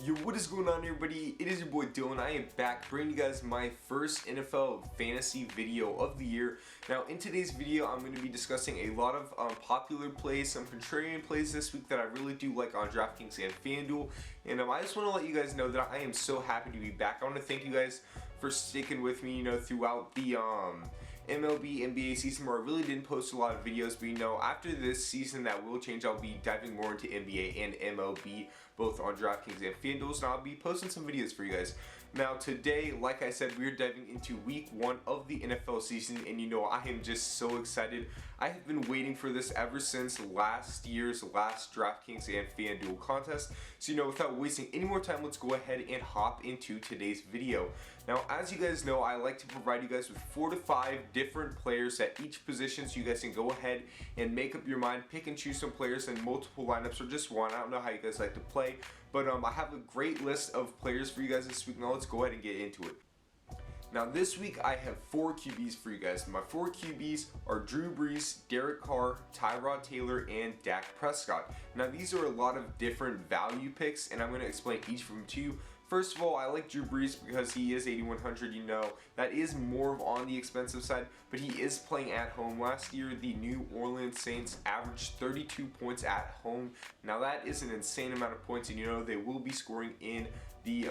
Yo, what is going on everybody? It is your boy Dylan. I am back bringing you guys my first NFL fantasy video of the year. Now in today's video I'm going to be discussing a lot of popular plays, some contrarian plays this week that I really do like on Draftkings and Fanduel. And I just want to let you guys know that I am so happy to be back. I want to thank you guys for sticking with me, throughout the MLB, NBA season where I really didn't post a lot of videos, but after this season that will change. I'll be diving more into NBA and MLB, both on DraftKings and FanDuel, so I'll be posting some videos for you guys. Now today, like I said, we're diving into week 1 of the NFL season, and I am just so excited. I have been waiting for this ever since last year's last DraftKings and FanDuel contest. So without wasting any more time, let's go ahead and hop into today's video. Now as you guys know, I like to provide you guys with 4 to 5 different players at each position, so you guys can go ahead and make up your mind, pick and choose some players in multiple lineups or just one. I don't know how you guys like to play, but I have a great list of players for you guys this week. Now let's go ahead and get into it. Now this week I have 4 QBs for you guys. My 4 QBs are Drew Brees, Derek Carr, Tyrod Taylor, and Dak Prescott. Now these are a lot of different value picks, and I'm going to explain each of them to you. First of all, I like Drew Brees because he is 8,100, that is more of on the expensive side, but he is playing at home. Last year, the New Orleans Saints averaged 32 points at home. Now that is an insane amount of points, and they will be scoring in the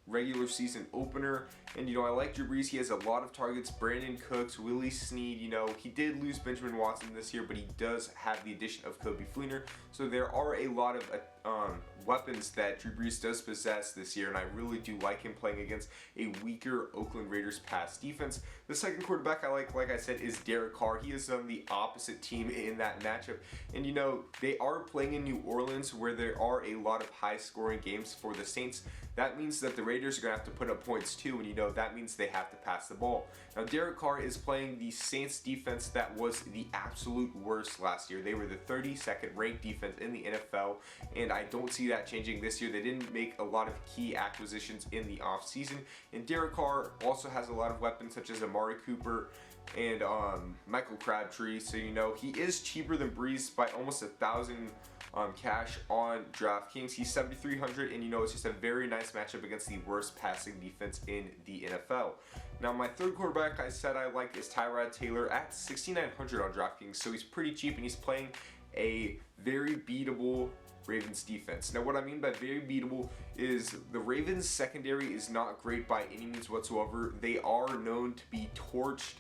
regular season opener. And I like Drew Brees. He has a lot of targets. Brandon Cooks, Willie Snead, he did lose Benjamin Watson this year, but he does have the addition of Kobe Fleener. So there are a lot of weapons that Drew Brees does possess this year, and I really do like him playing against a weaker Oakland Raiders pass defense. The second quarterback I like I said, is Derek Carr. He is on the opposite team in that matchup, and they are playing in New Orleans where there are a lot of high scoring games for the Saints. That means that the Raiders are going to have to put up points too, and that means they have to pass the ball. Now Derek Carr is playing the Saints defense that was the absolute worst last year. They were the 32nd ranked defense in the NFL, and I don't see that changing this year. They didn't make a lot of key acquisitions in the offseason, and Derek Carr also has a lot of weapons such as Amari Cooper and Michael Crabtree. So he is cheaper than Brees by almost 1,000 cash on DraftKings. He's 7,300, and it's just a very nice matchup against the worst passing defense in the NFL. Now my third quarterback I said I like is Tyrod Taylor at 6,900 on DraftKings, so he's pretty cheap, and he's playing a very beatable Ravens defense. Now what I mean by very beatable is the Ravens secondary is not great by any means whatsoever. They are known to be torched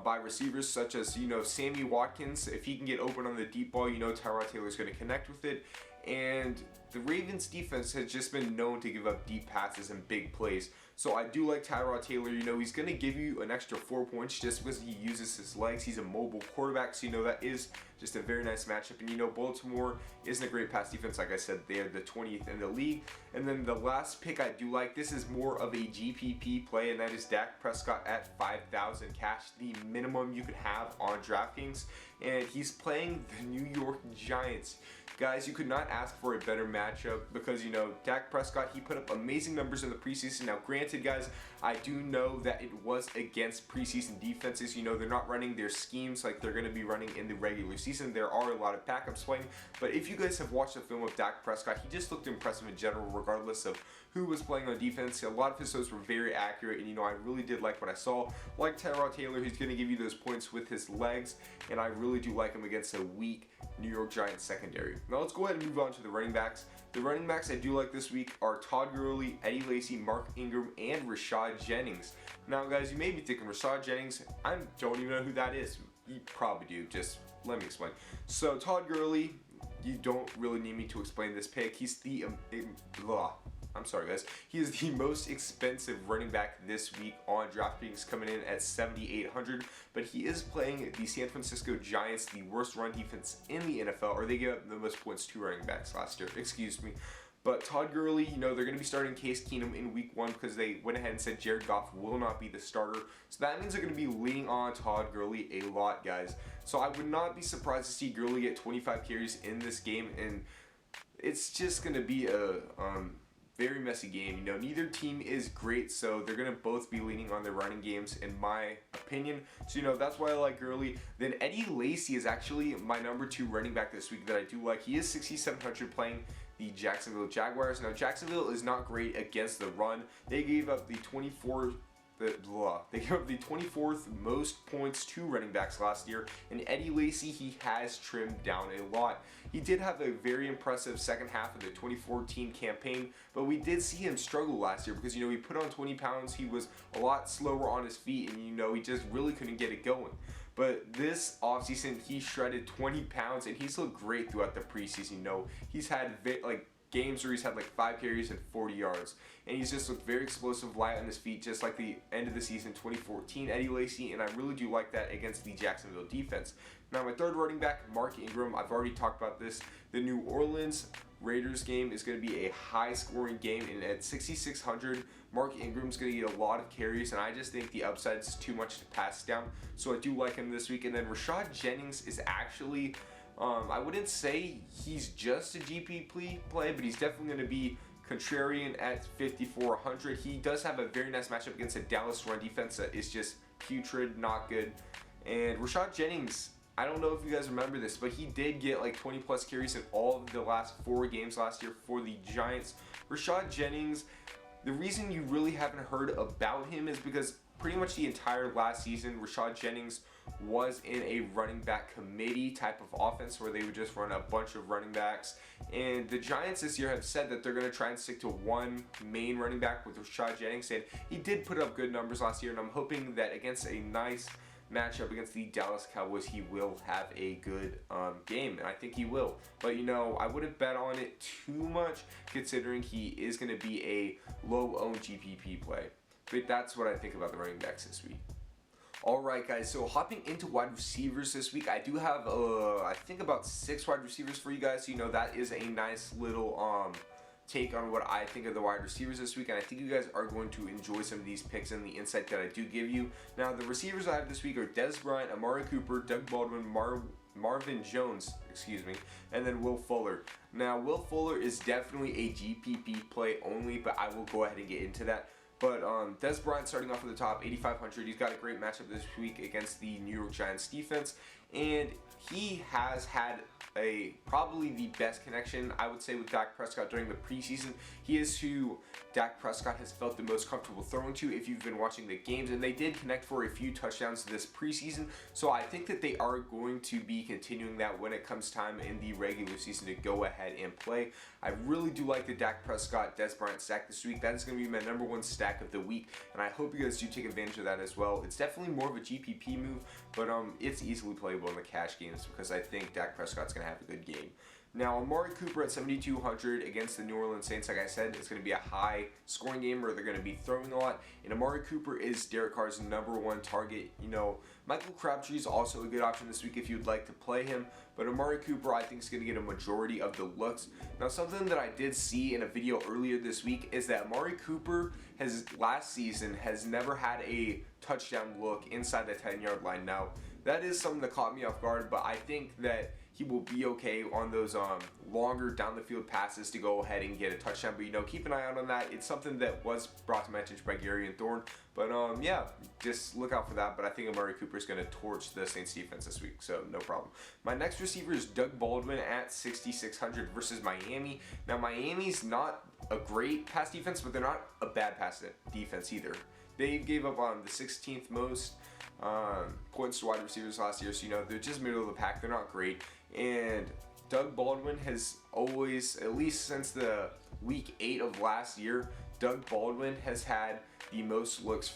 by receivers such as Sammy Watkins. If he can get open on the deep ball, Tyrod Taylor is going to connect with it. And the Ravens defense has just been known to give up deep passes and big plays. So I do like Tyrod Taylor. He's going to give you an extra 4 points just because he uses his legs. He's a mobile quarterback, so that is just a very nice matchup. And Baltimore isn't a great pass defense. Like I said, they are the 20th in the league. And then the last pick I do like, this is more of a GPP play, and that is Dak Prescott at 5,000 cash, the minimum you could have on DraftKings. And he's playing the New York Giants. Guys, you could not ask for a better matchup because, Dak Prescott, he put up amazing numbers in the preseason. Now, granted, guys, I do know that it was against preseason defenses. They're not running their schemes like they're going to be running in the regular season. There are a lot of backups playing. But if you guys have watched the film of Dak Prescott, he just looked impressive in general, regardless of who was playing on defense. A lot of his throws were very accurate, and, I really did like what I saw. Like Tyrod Taylor, he's going to give you those points with his legs, and I really do like him against a weak New York Giants secondary. Now let's go ahead and move on to the running backs. The running backs I do like this week are Todd Gurley, Eddie Lacy, Mark Ingram, and Rashad Jennings. Now guys, you may be thinking Rashad Jennings, I don't even know who that is. You probably do, just let me explain. So Todd Gurley, you don't really need me to explain this pick. He's the I'm sorry guys, he is the most expensive running back this week on DraftKings, coming in at 7,800, but he is playing the San Francisco Giants, the worst run defense in the NFL, or they gave up the most points to running backs last year, excuse me. But Todd Gurley, they're going to be starting Case Keenum in week 1 because they went ahead and said Jared Goff will not be the starter. So that means they're going to be leaning on Todd Gurley a lot, guys. So I would not be surprised to see Gurley get 25 carries in this game, and it's just going to be a very messy game. Neither team is great, so they're going to both be leaning on their running games, in my opinion. So, that's why I like Gurley. Then Eddie Lacy is actually my number 2 running back this week that I do like. He is 6,700 playing the Jacksonville Jaguars. Now, Jacksonville is not great against the run. They gave up the 24th most points to running backs last year, and Eddie Lacy, he has trimmed down a lot. He did have a very impressive second half of the 2014 campaign, but we did see him struggle last year because, he put on 20 pounds, he was a lot slower on his feet, and, he just really couldn't get it going. But this offseason, he shredded 20 pounds, and he's looked great throughout the preseason. He's had, games where he's had 5 carries and 40 yards. And he's just looked very explosive, light on his feet, just like the end of the season 2014 Eddie Lacy, and I really do like that against the Jacksonville defense. Now, my third running back, Mark Ingram, I've already talked about this. The New Orleans Raiders game is going to be a high-scoring game, and at 6,600, Mark Ingram's going to get a lot of carries, and I just think the upside is too much to pass down, so I do like him this week. And then Rashad Jennings is actually... I wouldn't say he's just a GPP play, but he's definitely going to be contrarian at 5,400. He does have a very nice matchup against a Dallas run defense that is just putrid, not good. And Rashad Jennings, I don't know if you guys remember this, but he did get 20 plus carries in all of the last 4 games last year for the Giants. Rashad Jennings, the reason you really haven't heard about him is because pretty much the entire last season, Rashad Jennings was in a running back committee type of offense where they would just run a bunch of running backs. And the Giants this year have said that they're going to try and stick to one main running back with Rashad Jennings, and he did put up good numbers last year, and I'm hoping that against a nice matchup against the Dallas Cowboys, he will have a good game, and I think he will. But I wouldn't bet on it too much considering he is going to be a low-owned GPP play. But that's what I think about the running backs this week. Alright guys, so hopping into wide receivers this week, I do have I think about 6 wide receivers for you guys, so that is a nice little take on what I think of the wide receivers this week, and I think you guys are going to enjoy some of these picks and the insight that I do give you. Now, the receivers I have this week are Bryant, Amari Cooper, Doug Baldwin, Marvin Jones, and then Will Fuller. Now, Will Fuller is definitely a GPP play only, but I will go ahead and get into that. But Bryant starting off at the top, 8,500. He's got a great matchup this week against the New York Giants defense, and he has had probably the best connection, I would say, with Dak Prescott during the preseason. He is who Dak Prescott has felt the most comfortable throwing to if you've been watching the games, and they did connect for a few touchdowns this preseason, so I think that they are going to be continuing that when it comes time in the regular season to go ahead and play. I really do like the Dak Prescott Bryant stack this week. That is going to be my number 1 stack of the week, and I hope you guys do take advantage of that as well. It's definitely more of a GPP move, but it's easily playable in the cash games because I think Dak Prescott's going to have a good game. Now, Amari Cooper at 7,200 against the New Orleans Saints, like I said, it's going to be a high scoring game where they're going to be throwing a lot, and Amari Cooper is Derek Carr's number 1 target. Michael Crabtree is also a good option this week if you'd like to play him, but Amari Cooper I think is going to get a majority of the looks. Now, something that I did see in a video earlier this week is that Amari Cooper last season has never had a touchdown look inside the 10-yard line. Now, that is something that caught me off guard, but I think that he will be okay on those longer down the field passes to go ahead and get a touchdown. But keep an eye out on that. It's something that was brought to my attention by Gary and Thorne. But yeah, just look out for that. But I think Amari Cooper is going to torch the Saints defense this week, so no problem. My next receiver is Doug Baldwin at 6,600 versus Miami. Now, Miami's not a great pass defense, but they're not a bad pass defense either. They gave up on the 16th most points to wide receivers last year, so they're just middle of the pack. They're not great. And Doug Baldwin has always, at least since the week 8 of last year, Doug Baldwin has had the most looks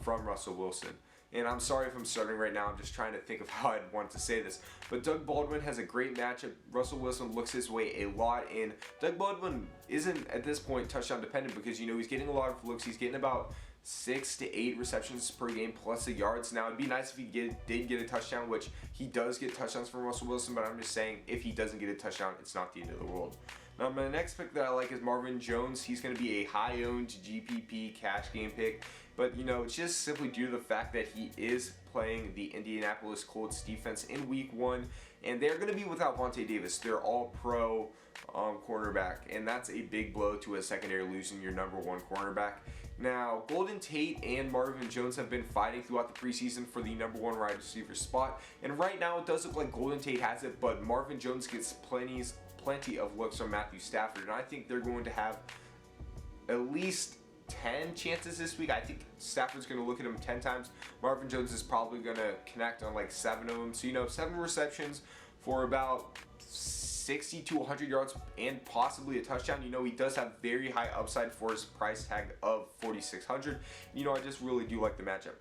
from Russell Wilson. And I'm sorry if I'm stuttering right now, I'm just trying to think of how I'd want to say this. But Doug Baldwin has a great matchup. Russell Wilson looks his way a lot, and Doug Baldwin isn't at this point touchdown dependent because he's getting a lot of looks. He's getting about 6 to 8 receptions per game plus the yards. Now, it'd be nice if he did get a touchdown, which he does get touchdowns from Russell Wilson, but I'm just saying if he doesn't get a touchdown, it's not the end of the world. Now, my next pick that I like is Marvin Jones. He's going to be a high-owned GPP cash game pick, but it's just simply due to the fact that he is playing the Indianapolis Colts defense in week 1, and they're going to be without Vontae Davis. They're all pro cornerback, and that's a big blow to a secondary losing your number 1 cornerback. Now, Golden Tate and Marvin Jones have been fighting throughout the preseason for the number 1 wide receiver spot, and right now it does look like Golden Tate has it, but Marvin Jones gets plenty plenty of looks from Matthew Stafford, and I think they're going to have at least 10 chances this week. I think Stafford's going to look at him 10 times. Marvin Jones is probably going to connect on like 7 of them. So, 7 receptions for about 60 to 100 yards and possibly a touchdown. He does have very high upside for his price tag of 4,600. I just really do like the matchup.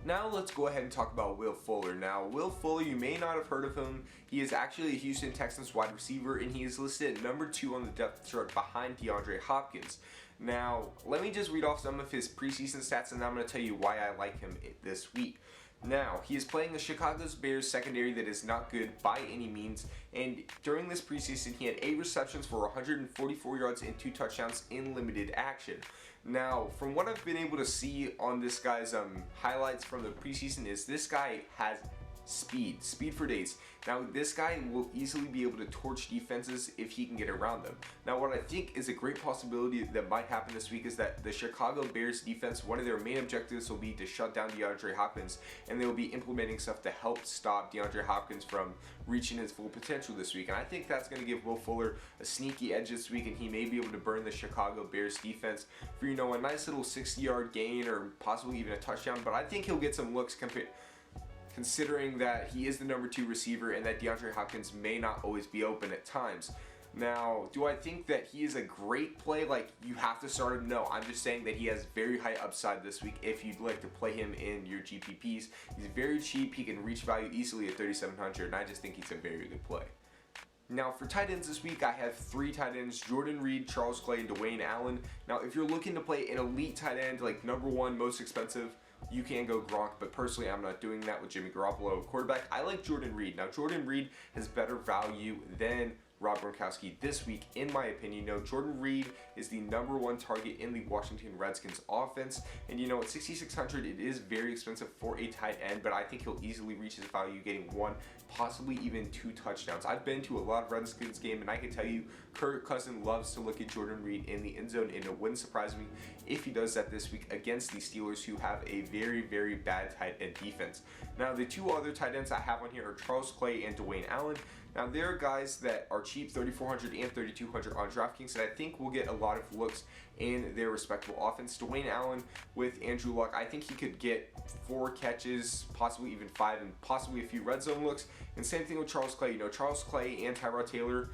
Now let's go ahead and talk about Will Fuller. Now, Will Fuller, you may not have heard of him. He is actually a Houston Texans wide receiver, and he is listed at number 2 on the depth chart behind DeAndre Hopkins. Now, let me just read off some of his preseason stats, and then I'm going to tell you why I like him this week. Now, he is playing the Chicago Bears secondary that is not good by any means, and during this preseason, he had 8 receptions for 144 yards and 2 touchdowns in limited action. Now, from what I've been able to see on this guy's highlights from the preseason is this guy has speed for days. Now, this guy will easily be able to torch defenses if he can get around them. Now, what I think is a great possibility that might happen this week is that the Chicago Bears defense, one of their main objectives will be to shut down DeAndre Hopkins, and they will be implementing stuff to help stop DeAndre Hopkins from reaching his full potential this week. And I think that's going to give Will Fuller a sneaky edge this week, and he may be able to burn the Chicago Bears defense for, a nice little 60-yard gain or possibly even a touchdown. But I think he'll get some looks considering that he is the number 2 receiver and that DeAndre Hopkins may not always be open at times. Now, do I think that he is a great play? Like, you have to start him? No, I'm just saying that he has very high upside this week if you'd like to play him in your GPPs. He's very cheap. He can reach value easily at 3,700, and I just think he's a very good play. Now, for tight ends this week, I have 3 tight ends: Jordan Reed, Charles Clay, and Dwayne Allen. Now, if you're looking to play an elite tight end, like number 1 most expensive, you can go Gronk, but personally I'm not doing that with Jimmy Garoppolo quarterback. I like Jordan Reed. Now, Jordan Reed has better value than Rob Gronkowski this week, in my opinion. Jordan Reed is the number 1 target in the Washington Redskins offense, and at 6,600 it is very expensive for a tight end, but I think he'll easily reach his value getting 1, possibly even 2 touchdowns. I've been to a lot of Redskins game, and I can tell you Kirk Cousins loves to look at Jordan Reed in the end zone, and it wouldn't surprise me if he does that this week against the Steelers, who have a very, very bad tight end defense. Now, the 2 other tight ends I have on here are Charles Clay and Dwayne Allen. Now, they're guys that are cheap, 3,400 and 3,200 on Draftkings, and I think will get a lot of looks in their respectable offense. Dwayne Allen with Andrew Luck, I think he could get 4 catches, possibly even 5, and possibly a few red zone looks. And same thing with Charles Clay. Charles Clay and Tyrod Taylor,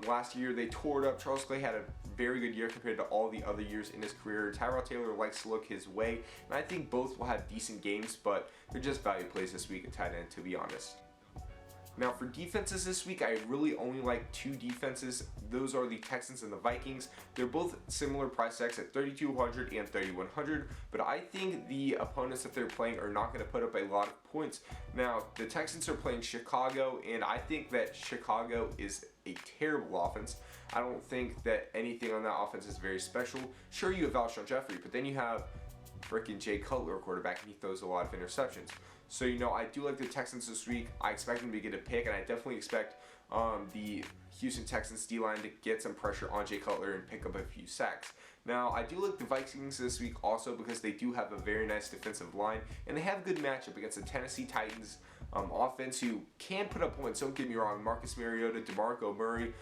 last year they tore it up. Charles Clay had a very good year compared to all the other years in his career. Tyrod Taylor likes to look his way, and I think both will have decent games, but they're just value plays this week at tight end, to be honest. Now, for defenses this week, I really only like 2 defenses. Those are the Texans and the Vikings. They're both similar price tags at 3,200 and 3,100, but I think the opponents that they're playing are not going to put up a lot of points. Now, the Texans are playing Chicago, and I think that Chicago is a terrible offense. I don't think that anything on that offense is very special. Sure, you have Alshon Jeffrey, but then you have freaking Jay Cutler, quarterback, and he throws a lot of interceptions. So, I do like the Texans this week. I expect them to get a pick, and I definitely expect the Houston Texans D-line to get some pressure on Jay Cutler and pick up a few sacks. Now, I do like the Vikings this week also because they do have a very nice defensive line, and they have a good matchup against the Tennessee Titans offense, who can put up points. Don't get me wrong, Marcus Mariota, DeMarco Murray,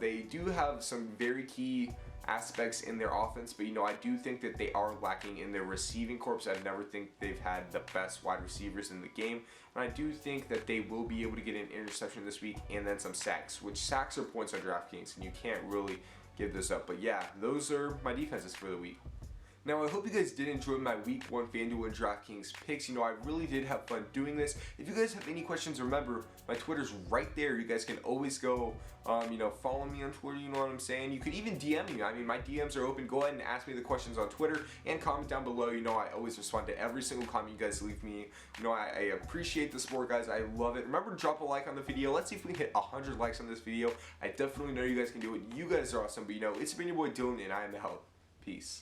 they do have some very key aspects in their offense, but I do think that they are lacking in their receiving corps. I never think they've had the best wide receivers in the game, and I do think that they will be able to get an interception this week and then some sacks, which sacks are points on DraftKings, and you can't really give this up. But yeah, those are my defenses for the week. Now, I hope you guys did enjoy my Week 1 Fanduel and Draftkings picks. I really did have fun doing this. If you guys have any questions, remember, my Twitter's right there. You guys can always go, follow me on Twitter, you know what I'm saying? You could even DM me. I mean, my DMs are open. Go ahead and ask me the questions on Twitter and comment down below. I always respond to every single comment you guys leave me. I appreciate the support, guys. I love it. Remember, drop a like on the video. Let's see if we can hit 100 likes on this video. I definitely know you guys can do it. You guys are awesome. But, it's been your boy Dylan, and I am the Help. Peace.